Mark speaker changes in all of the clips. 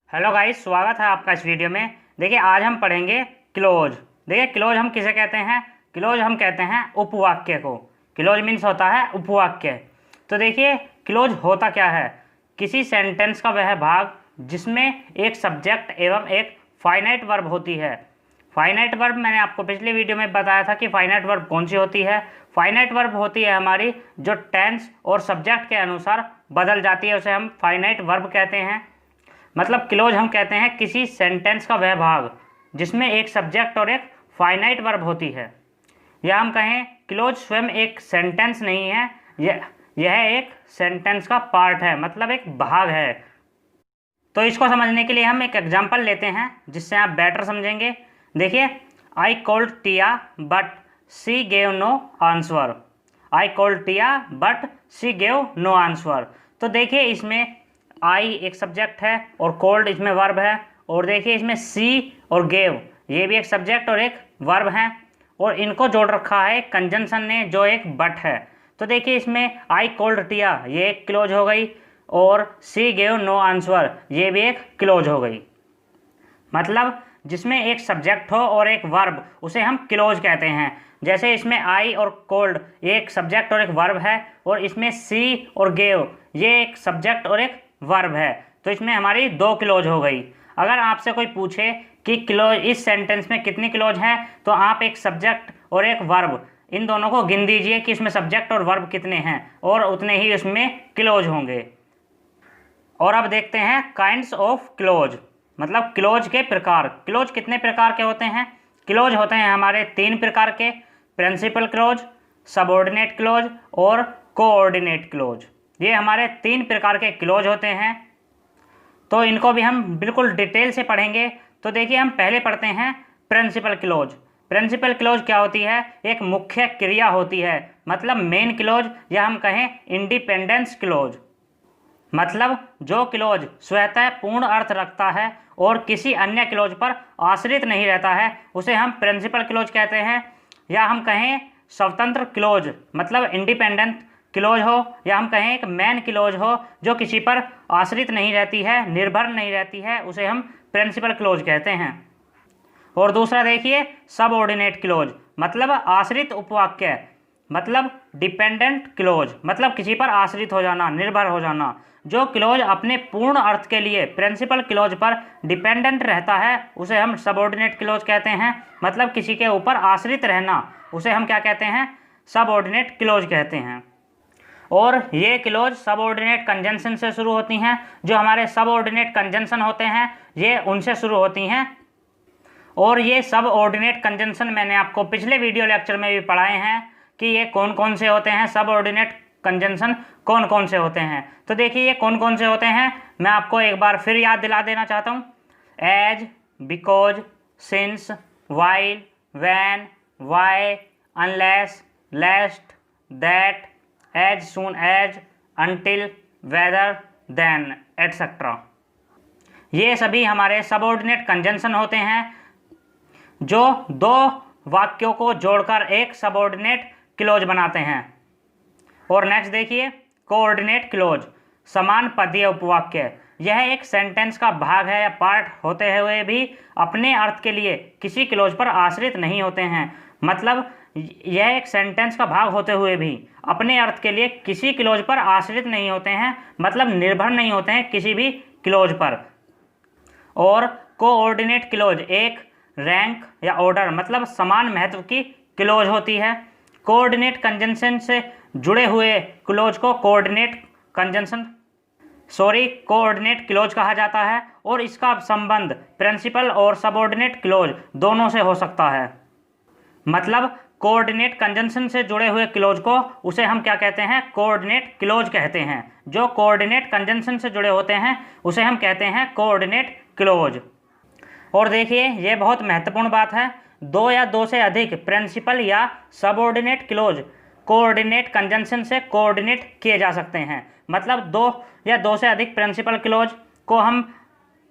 Speaker 1: Hello guys, स्वागत है आपका इस वीडियो में। देखिए, आज हम पढ़ेंगे क्लोज। देखिए, क्लोज हम किसे कहते हैं? क्लोज हम कहते हैं उपवाक्य को। क्लोज मीन्स होता है उपवाक्य। तो देखिए, क्लोज होता क्या है? किसी सेंटेंस का वह भाग जिसमें एक सब्जेक्ट एवं एक फाइनाइट वर्ब होती है। फाइनाइट वर्ब मैंने आपको पिछले वीडियो में बताया था कि फाइनाइट वर्ब कौन सी होती है। फाइनाइट वर्ब होती है हमारी जो टेंस और सब्जेक्ट के अनुसार बदल जाती है, उसे हम फाइनाइट वर्ब कहते हैं। मतलब क्लोज हम कहते हैं किसी सेंटेंस का वह भाग जिसमें एक सब्जेक्ट और एक फाइनाइट वर्ब होती है। या हम कहें क्लोज स्वयं एक सेंटेंस नहीं है, यह एक सेंटेंस का पार्ट है, मतलब एक भाग है। तो इसको समझने के लिए हम एक एग्जांपल लेते हैं जिससे आप बेटर समझेंगे। देखिए, I called Tia but she gave no answer. I called Tia but she gave no answer. तो देखिए, इसमें आई एक सब्जेक्ट है और कोल्ड इसमें वर्ब है। और देखिए, इसमें सी और गेव ये भी एक सब्जेक्ट और एक वर्ब है, और इनको जोड़ रखा है कंजंक्शन ने जो एक बट है। तो देखिए, इसमें आई कोल्ड टिया ये एक क्लोज हो गई, और सी गेव नो आंसर ये भी एक क्लोज हो गई। मतलब जिसमें एक सब्जेक्ट हो और एक वर्ब, उसे हम क्लोज कहते हैं। जैसे इसमें आई और कोल्ड एक सब्जेक्ट और एक वर्ब है, और इसमें सी और गेव ये एक सब्जेक्ट और एक वर्ब है। तो इसमें हमारी दो क्लोज हो गई। अगर आपसे कोई पूछे कि क्लोज इस सेंटेंस में कितनी क्लोज हैं, तो आप एक सब्जेक्ट और एक वर्ब इन दोनों को गिन दीजिए कि इसमें सब्जेक्ट और वर्ब कितने हैं, और उतने ही उसमें क्लोज होंगे। और अब देखते हैं काइंड्स ऑफ क्लोज, मतलब क्लोज के प्रकार। क्लोज कितने प्रकार के होते हैं? क्लोज होते हैं हमारे तीन प्रकार के: प्रिंसिपल क्लोज, सबऑर्डिनेट क्लोज और कोऑर्डिनेट क्लोज। ये हमारे तीन प्रकार के क्लोज होते हैं। तो इनको भी हम बिल्कुल डिटेल से पढ़ेंगे। तो देखिए, हम पहले पढ़ते हैं प्रिंसिपल क्लोज। प्रिंसिपल क्लोज क्या होती है? एक मुख्य क्रिया होती है, मतलब मेन क्लोज, या हम कहें इंडिपेंडेंस क्लोज। मतलब जो क्लोज स्वतः पूर्ण अर्थ रखता है और किसी अन्य क्लोज पर आश्रित नहीं रहता है, उसे हम प्रिंसिपल क्लोज कहते हैं। या हम कहें स्वतंत्र क्लोज, मतलब इंडिपेंडेंट क्लोज हो, या हम कहें एक मेन क्लोज हो जो किसी पर आश्रित नहीं रहती है, निर्भर नहीं रहती है, उसे हम प्रिंसिपल क्लोज कहते हैं। और दूसरा देखिए सबऑर्डिनेट क्लोज, मतलब आश्रित उपवाक्य, मतलब डिपेंडेंट क्लोज, मतलब किसी पर आश्रित हो जाना, निर्भर हो जाना। जो क्लोज अपने पूर्ण अर्थ के लिए प्रिंसिपल क्लोज पर डिपेंडेंट रहता है, उसे हम सबऑर्डिनेट क्लोज कहते हैं। मतलब किसी के ऊपर आश्रित रहना, उसे हम क्या कहते हैं? सबऑर्डिनेट क्लोज कहते हैं। और ये क्लोज सबऑर्डिनेट कंजंक्शन से शुरू होती हैं। जो हमारे सबऑर्डिनेट कंजंक्शन होते हैं, ये उनसे शुरू होती हैं। और ये सबऑर्डिनेट कंजंक्शन मैंने आपको पिछले वीडियो लेक्चर में भी पढ़ाए हैं कि ये कौन कौन से होते हैं, सबऑर्डिनेट कंजंक्शन कौन कौन से होते हैं। तो देखिए, ये कौन कौन से होते हैं, मैं आपको एक बार फिर याद दिला देना चाहता हूँ। As, because, since, while, when, why, unless, lest, that, as soon as, until, whether, then, etcetera. ये सभी हमारे सबऑर्डिनेट कंजंक्शन होते हैं जो दो वाक्यों को जोड़कर एक सबऑर्डिनेट क्लोज बनाते हैं। और नेक्स्ट देखिए कोऑर्डिनेट क्लोज, समान पदीय उपवाक्य। यह एक सेंटेंस का भाग है या पार्ट होते हुए भी अपने अर्थ के लिए किसी क्लोज पर आश्रित नहीं होते हैं। मतलब यह एक सेंटेंस का भाग होते हुए भी अपने अर्थ के लिए किसी क्लोज पर आश्रित नहीं होते हैं, मतलब निर्भर नहीं होते हैं किसी भी क्लोज पर। और कोऑर्डिनेट क्लोज एक रैंक या ऑर्डर, मतलब समान महत्व की क्लोज होती है। कोऑर्डिनेट कंजंक्शन से जुड़े हुए क्लोज को कोऑर्डिनेट क्लोज कहा जाता है, और इसका संबंध प्रिंसिपल और सबऑर्डिनेट क्लोज दोनों से हो सकता है। मतलब कोऑर्डिनेट कंजंक्शन से जुड़े हुए क्लोज को उसे हम क्या कहते हैं? कोऑर्डिनेट क्लोज कहते हैं। जो कोऑर्डिनेट कंजंक्शन से जुड़े होते हैं उसे हम कहते हैं कोऑर्डिनेट क्लोज। और देखिए, ये बहुत महत्वपूर्ण बात है, दो या दो से अधिक प्रिंसिपल या सबऑर्डिनेट क्लोज कोऑर्डिनेट कंजंक्शन से कोऑर्डिनेट किए जा सकते हैं। मतलब दो या दो से अधिक प्रिंसिपल क्लोज को हम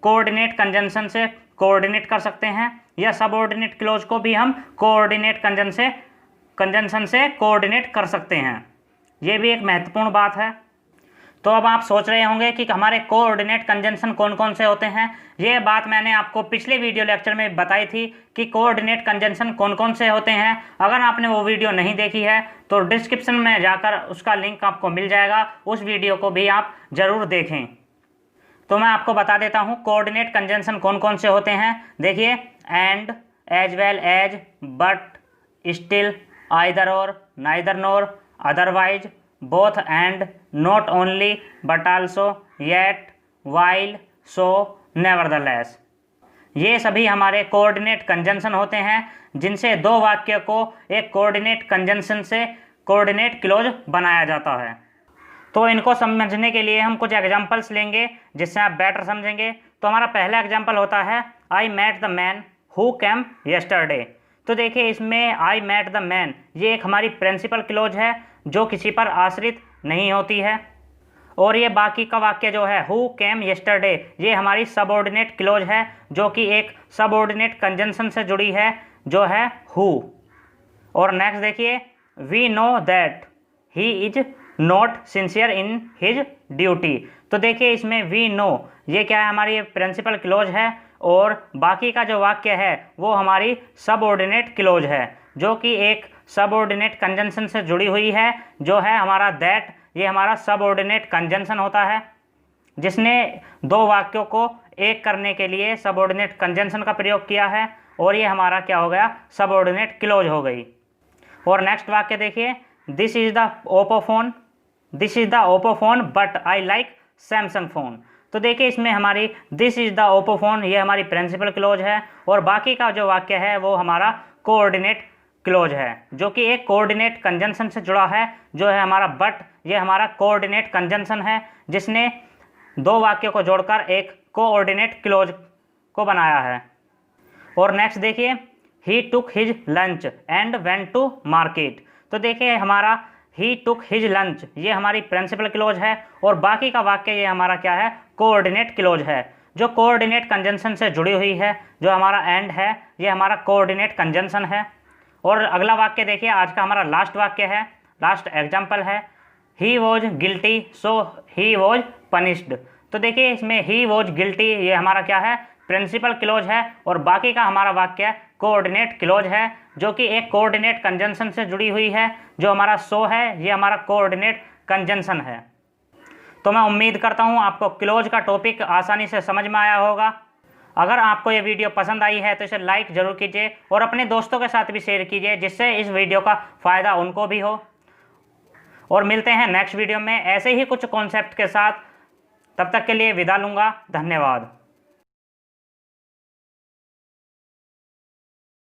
Speaker 1: कोऑर्डिनेट कंजंक्शन से कोऑर्डिनेट कर सकते हैं, या सबऑर्डिनेट क्लोज को भी हम कोऑर्डिनेट कंजंक्शन से कोऑर्डिनेट कर सकते हैं। ये भी एक महत्वपूर्ण बात है। तो अब आप सोच रहे होंगे कि हमारे कोऑर्डिनेट कंजंक्शन कौन कौन से होते हैं। ये बात मैंने आपको पिछले वीडियो लेक्चर में बताई थी कि कोऑर्डिनेट कंजंक्शन कौन कौन से होते हैं। अगर आपने वो वीडियो नहीं देखी है तो डिस्क्रिप्शन में जाकर उसका लिंक आपको मिल जाएगा, उस वीडियो को भी आप ज़रूर देखें। तो मैं आपको बता देता हूँ कोऑर्डिनेट कंजंक्शन कौन कौन से होते हैं। देखिए, and, as well as, but, still, either or, neither nor, otherwise, both and, not only but also, yet, while, so, nevertheless. ये सभी हमारे कोऑर्डिनेट कंजंक्शन होते हैं जिनसे दो वाक्य को एक कोऑर्डिनेट कंजंक्शन से कोऑर्डिनेट क्लोज बनाया जाता है। तो इनको समझने के लिए हम कुछ एग्जांपल्स लेंगे जिससे आप बेटर समझेंगे। तो हमारा पहला एग्जांपल होता है I met the man who came yesterday. तो देखिए, इसमें आई मेट द मैन ये एक हमारी प्रिंसिपल क्लोज है जो किसी पर आश्रित नहीं होती है, और ये बाकी का वाक्य जो है हु केम यस्टरडे ये हमारी सबऑर्डिनेट क्लोज है जो कि एक सबऑर्डिनेट कंजंक्शन से जुड़ी है जो है हु। और नेक्स्ट देखिए, we know that he is not sincere in his duty. तो देखिए, इसमें वी नो ये क्या है, हमारी प्रिंसिपल क्लोज है, और बाकी का जो वाक्य है वो हमारी सबऑर्डिनेट क्लोज है जो कि एक सबऑर्डिनेट कंजंक्शन से जुड़ी हुई है जो है हमारा दैट। ये हमारा सबऑर्डिनेट कंजंक्शन होता है जिसने दो वाक्यों को एक करने के लिए सबऑर्डिनेट कंजंक्शन का प्रयोग किया है, और ये हमारा क्या हो गया, सबऑर्डिनेट क्लोज हो गई। और नेक्स्ट वाक्य देखिए, this is the Oppo phone, this is the Oppo phone but I like Samsung phone. तो देखिए, इसमें हमारी this is the Oppo phone ये हमारी प्रिंसिपल क्लोज है, और बाकी का जो वाक्य है वो हमारा कोऑर्डिनेट क्लोज है जो कि एक कोऑर्डिनेट कंजंक्शन से जुड़ा है जो है हमारा बट। ये हमारा कोऑर्डिनेट कंजंक्शन है जिसने दो वाक्यों को जोड़कर एक कोऑर्डिनेट क्लोज को बनाया है। और नेक्स्ट देखिए, he took his lunch and went to market. तो देखिए, हमारा ही टुक हिज लंच ये हमारी प्रिंसिपल क्लोज है, और बाकी का वाक्य ये हमारा क्या है, कोऑर्डिनेट क्लोज है जो कोऑर्डिनेट कंजंक्शन से जुड़ी हुई है। जो हमारा एंड है ये हमारा कोऑर्डिनेट कंजंक्शन है। और अगला वाक्य देखिए, आज का हमारा लास्ट वाक्य है, लास्ट एग्जाम्पल है, he was guilty so he was punished. तो देखिए, इसमें ही वॉज गिल्टी ये हमारा क्या है, प्रिंसिपल क्लोज है, और बाकी का हमारा वाक्य कोऑर्डिनेट क्लोज है जो कि एक कोऑर्डिनेट कंजंक्शन से जुड़ी हुई है। जो हमारा सो है ये हमारा कोऑर्डिनेट कंजंक्शन है। तो मैं उम्मीद करता हूँ आपको क्लोज का टॉपिक आसानी से समझ में आया होगा। अगर आपको ये वीडियो पसंद आई है तो इसे लाइक ज़रूर कीजिए और अपने दोस्तों के साथ भी शेयर कीजिए जिससे इस वीडियो का फ़ायदा उनको भी हो। और मिलते हैं नेक्स्ट वीडियो में ऐसे ही कुछ कॉन्सेप्ट के साथ। तब तक के लिए विदा लूँगा। धन्यवाद।